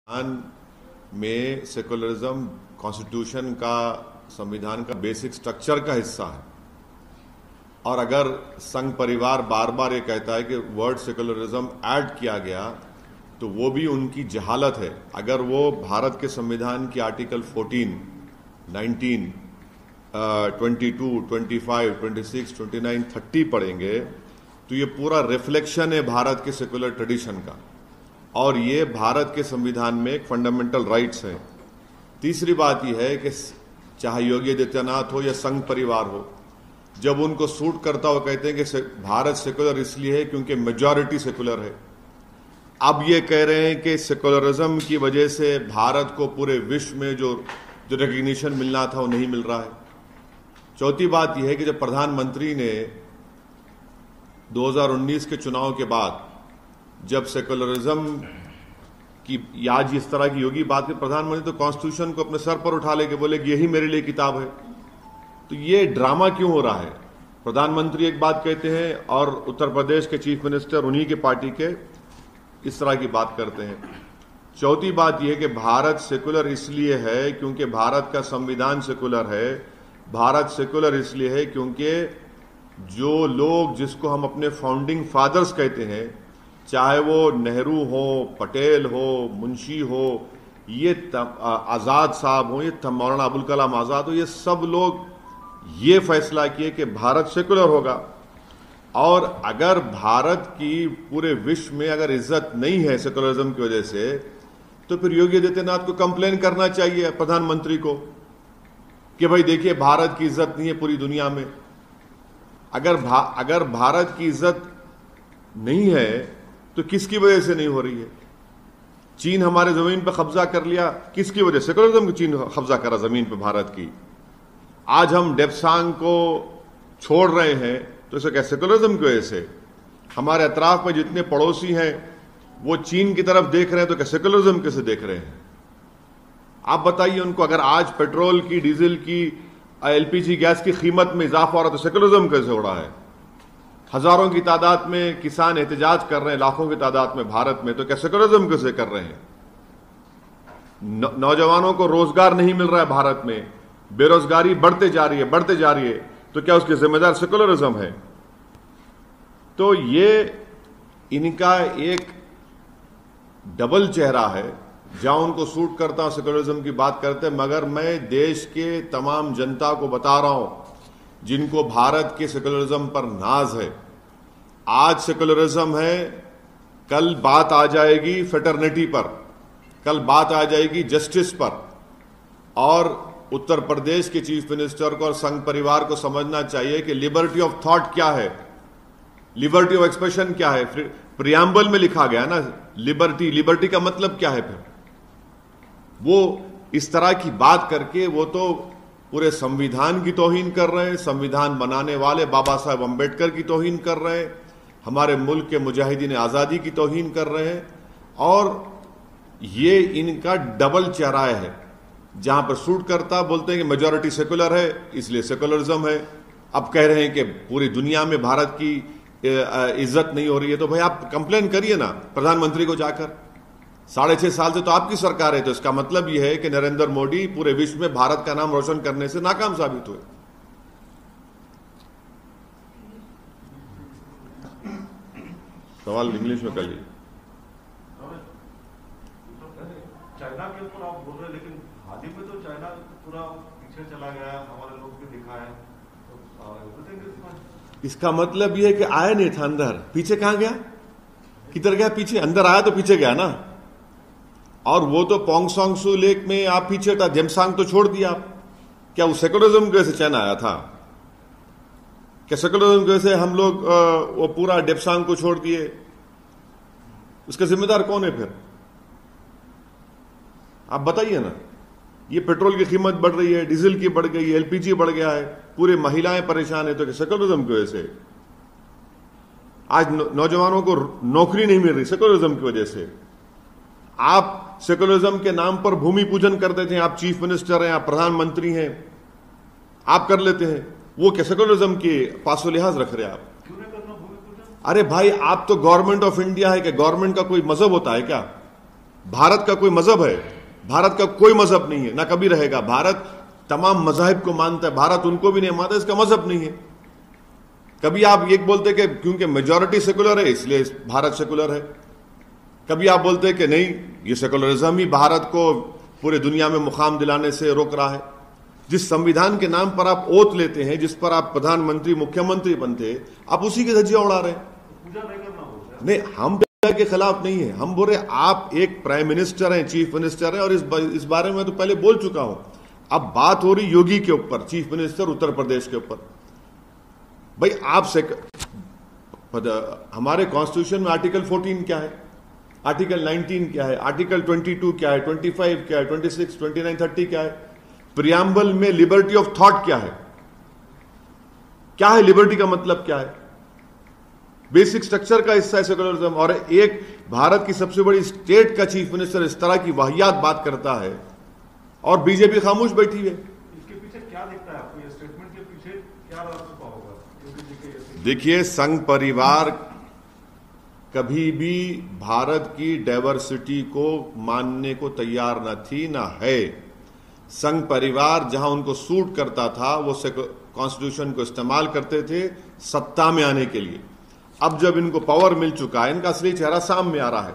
संविधान में secularism constitution का, संविधान का बेसिक स्ट्रक्चर का हिस्सा है। और अगर संघ परिवार बार बार ये कहता है कि वर्ड सेकुलरिज्म ऐड किया गया, तो वो भी उनकी जहालत है। अगर वो भारत के संविधान की आर्टिकल 14, 19, 22, 25, 26, 29, 30 पढ़ेंगे तो ये पूरा रिफ्लेक्शन है भारत के सेकुलर ट्रेडिशन का, और ये भारत के संविधान में एक फंडामेंटल राइट्स है। तीसरी बात यह है कि चाहे योगी आदित्यनाथ हो या संघ परिवार हो, जब उनको सूट करता हो कहते हैं कि भारत सेकुलर इसलिए है क्योंकि मेजॉरिटी सेकुलर है। अब ये कह रहे हैं कि सेकुलरिज्म की वजह से भारत को पूरे विश्व में जो रिकग्निशन मिलना था वो नहीं मिल रहा है। चौथी बात यह है कि जब प्रधानमंत्री ने 2019 के चुनाव के बाद जब सेकुलरिज्म की आज इस तरह की योगी बात की, प्रधानमंत्री तो कॉन्स्टिट्यूशन को अपने सर पर उठा लेके बोले कि यही मेरे लिए किताब है। तो ये ड्रामा क्यों हो रहा है? प्रधानमंत्री एक बात कहते हैं और उत्तर प्रदेश के चीफ मिनिस्टर उन्हीं के पार्टी के इस तरह की बात करते हैं। चौथी बात यह कि भारत सेकुलर इसलिए है क्योंकि भारत का संविधान सेकुलर है। भारत सेकुलर इसलिए है क्योंकि जो लोग जिसको हम अपने फाउंडिंग फादर्स कहते हैं, चाहे वो नेहरू हो, पटेल हो, मुंशी हो, ये आज़ाद साहब हो, ये मौलाना अबुल कलाम आज़ाद हो, ये सब लोग ये फैसला किए कि भारत सेकुलर होगा। और अगर भारत की पूरे विश्व में अगर इज्जत नहीं है सेकुलरिज्म की वजह से, तो फिर योगी आदित्यनाथ को कंप्लेन करना चाहिए प्रधानमंत्री को कि भाई देखिए भारत की इज्जत नहीं है पूरी दुनिया में। अगर भारत की इज्जत नहीं है तो किसकी वजह से नहीं हो रही है? चीन हमारे जमीन पर कब्जा कर लिया, किसकी वजह से? सेकुलरिज्म की चीन कब्जा करा जमीन पर भारत की। आज हम डेप्सांग को छोड़ रहे हैं तो इसे क्या सेकुलरिज्म की वजह से? हमारे अतराफ में जितने पड़ोसी हैं वो चीन की तरफ देख रहे हैं तो क्या सेकुलरिज्म कैसे देख रहे हैं? आप बताइए उनको, अगर आज पेट्रोल की, डीजल की, एलपीजी गैस की कीमत में इजाफा हो रहा है तो सेकुलरिज्म कैसे हो रहा है? हजारों की तादाद में किसान एहतजाज कर रहे हैं, लाखों की तादाद में भारत में, तो क्या सेकुलरिज्म कैसे कर रहे हैं? नौजवानों को रोजगार नहीं मिल रहा है भारत में, बेरोजगारी बढ़ते जा रही है, तो क्या उसके जिम्मेदार सेकुलरिज्म है? तो ये इनका एक डबल चेहरा है, जहां उनको सूट करता हूं सेकुलरिज्म की बात करते हैं, मगर मैं देश के तमाम जनता को बता रहा हूं जिनको भारत के सेकुलरिज्म पर नाज है। आज सेकुलरिज्म है, कल बात आ जाएगी फेटर्निटी पर, कल बात आ जाएगी जस्टिस पर। और उत्तर प्रदेश के चीफ मिनिस्टर को और संघ परिवार को समझना चाहिए कि लिबर्टी ऑफ थॉट क्या है, लिबर्टी ऑफ एक्सप्रेशन क्या है। प्रियम्बल में लिखा गया ना लिबर्टी का मतलब क्या है? फिर वो इस तरह की बात करके वो तो पूरे संविधान की तौहीन कर रहे हैं, संविधान बनाने वाले बाबा साहब अम्बेडकर की तौहीन कर रहे हैं, हमारे मुल्क के मुजाहिदीन आज़ादी की तौहीन कर रहे हैं। और ये इनका डबल चेहरा है, जहां पर सूट करता बोलते हैं कि मेजॉरिटी सेकुलर है इसलिए सेकुलरिज्म है। अब कह रहे हैं कि पूरी दुनिया में भारत की इज्जत नहीं हो रही है, तो भाई आप कंप्लेन करिए ना प्रधानमंत्री को जाकर। 6.5 साल से तो आपकी सरकार है, तो इसका मतलब यह है कि नरेंद्र मोदी पूरे विश्व में भारत का नाम रोशन करने से नाकाम साबित हुए। सवाल इंग्लिश में कर लीजिए। चाइना के ऊपर आप बोल रहे हैं, लेकिन हाल ही में तो चाइना पूरा पीछे चला गया है, हमारे लोग भी दिखा है, तो इसका मतलब यह है कि आया नहीं था अंदर, पीछे कहां गया? किधर गया? पीछे। अंदर आया तो पीछे गया ना। और वो तो पोंग सोंग सू लेक में आप पीछे था, जेमसांग तो छोड़ दिया आप। क्या वो सेकुलरिज्म की वजह से चाइना आया था? क्या सेकुलरिज्म की वजह से हम लोग वो पूरा डेप्सांग को छोड़ दिए? उसका जिम्मेदार कौन है फिर? आप बताइए ना। ये पेट्रोल की कीमत बढ़ रही है, डीजल की बढ़ गई, एलपीजी बढ़ गया है, पूरे महिलाएं परेशान है, तो सेकुलरिज्म की वजह से। आज नौजवानों को नौकरी नहीं मिल रही सेकुलरिज्म की वजह से। आप सेकुलरिज्म के नाम पर भूमि पूजन कर देते हैं, आप चीफ मिनिस्टर हैं, आप प्रधानमंत्री हैं, आप कर लेते हैं। वो क्या सेकुलरिज्म के पासो लिहाज रख रहे हैं आप? क्यों नहीं करना भूमि पूजन? अरे भाई, आप तो गवर्नमेंट ऑफ इंडिया है, कि गवर्नमेंट का कोई मजहब होता है क्या? भारत का कोई मजहब है? भारत का कोई मजहब नहीं है, ना कभी रहेगा। भारत तमाम मजाहिब को मानता है, भारत उनको भी नहीं मानता, इसका मजहब नहीं है। कभी आप एक बोलते कि क्योंकि मेजॉरिटी सेकुलर है इसलिए भारत सेकुलर है, कभी आप बोलते कि नहीं ये सेकुलरिज्म ही भारत को पूरे दुनिया में मुकाम दिलाने से रोक रहा है। जिस संविधान के नाम पर आप ओथ लेते हैं, जिस पर आप प्रधानमंत्री मुख्यमंत्री बनते, आप उसी की धज्जियां उड़ा रहे हैं। पूजा नहीं करना बोलते हैं। नहीं, हम पूजा के खिलाफ नहीं है, हम बोल रहे आप एक प्राइम मिनिस्टर हैं, चीफ मिनिस्टर हैं, और इस बारे में तो पहले बोल चुका हूं। अब बात हो रही योगी के ऊपर, चीफ मिनिस्टर उत्तर प्रदेश के ऊपर। भाई हमारे कॉन्स्टिट्यूशन में आर्टिकल 14 क्या है, आर्टिकल 19 क्या है, आर्टिकल 22 क्या है, 25 क्या है, 26, 29, 30 क्या है, प्रियम्बल में लिबर्टी ऑफ थॉट क्या है लिबर्टी का मतलब क्या है, बेसिक स्ट्रक्चर का हिस्सा है सेकुलरिज्म। और एक भारत की सबसे बड़ी स्टेट का चीफ मिनिस्टर इस तरह की वाहियात बात करता है और बीजेपी खामोश बैठी है। इसके पीछे क्या दिखता है आपको? ये स्टेटमेंट के पीछे क्या रह चुका होगा? देखिए, संघ परिवार कभी भी भारत की डाइवर्सिटी को मानने को तैयार न थी, ना है। संघ परिवार जहां उनको सूट करता था वो कॉन्स्टिट्यूशन को इस्तेमाल करते थे सत्ता में आने के लिए। अब जब इनको पावर मिल चुका है, इनका असली चेहरा सामने आ रहा है।